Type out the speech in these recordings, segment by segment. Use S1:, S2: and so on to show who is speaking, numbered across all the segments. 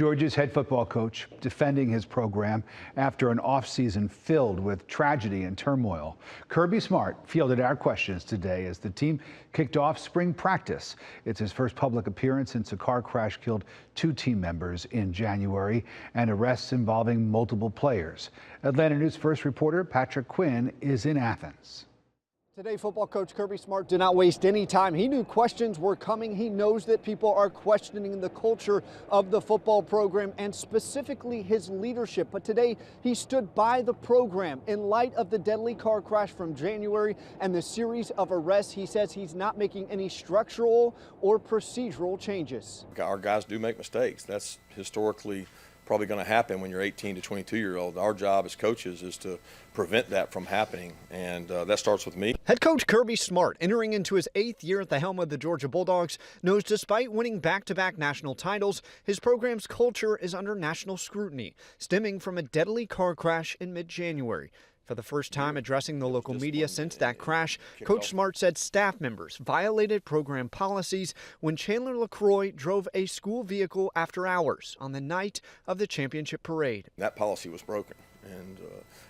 S1: Georgia's head football coach defending his program after an offseason filled with tragedy and turmoil. Kirby Smart fielded our questions today as the team kicked off spring practice. It's his first public appearance since a car crash killed 2 team members in January and arrests involving multiple players. Atlanta News First reporter Patrick Quinn is in Athens.
S2: Today, football coach Kirby Smart did not waste any time. He knew questions were coming. He knows that people are questioning the culture of the football program and specifically his leadership. But today, he stood by the program in light of the deadly car crash from January and the series of arrests. He says he's not making any structural or procedural changes.
S3: Our guys do make mistakes. That's historically probably going to happen when you're 18 to 22-year-old. Our job as coaches is to prevent that from happening, and that starts with me.
S2: Head coach Kirby Smart, entering into his 8th year at the helm of the Georgia Bulldogs, knows despite winning back-to-back national titles, his program's culture is under national scrutiny, stemming from a deadly car crash in mid-January. For the first time addressing the local media since that crash, Coach Smart said staff members violated program policies when Chandler LaCroix drove a school vehicle after hours on the night of the championship parade.
S3: That policy was broken, and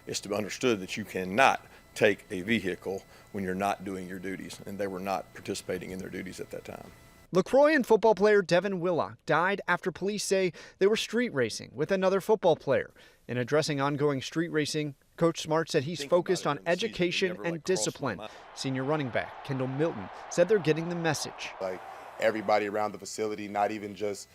S3: it's to be understood that you cannot take a vehicle when you're not doing your duties, and they were not participating in their duties at that time.
S2: LaCroix and football player Devin Willock died after police say they were street racing with another football player. In addressing ongoing street racing, Coach Smart said he's focused on education and discipline. Senior running back Kendall Milton said they're getting the message.
S4: Like everybody around the facility, not even just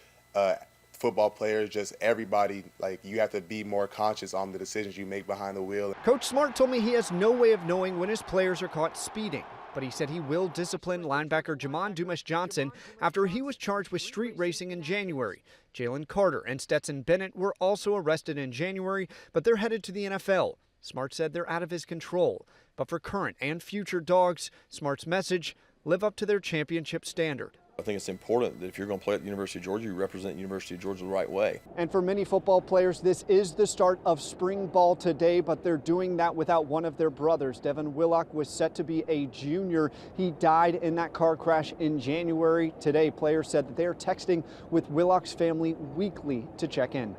S4: football players, just everybody, like you have to be more conscious on the decisions you make behind the wheel.
S2: Coach Smart told me he has no way of knowing when his players are caught speeding, but he said he will discipline linebacker Jamon Dumas-Johnson after he was charged with street racing in January. Jalen Carter and Stetson Bennett were also arrested in January, but they're headed to the NFL. Smart said they're out of his control. But for current and future dogs, Smart's message, live up to their championship standard.
S3: I think it's important that if you're going to play at the University of Georgia, you represent the University of Georgia the right way.
S2: And for many football players, this is the start of spring ball today, but they're doing that without one of their brothers. Devin Willock was set to be a junior. He died in that car crash in January. Today, players said that they are texting with Willock's family weekly to check in.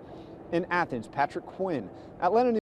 S2: In Athens, Patrick Quinn, Atlanta News.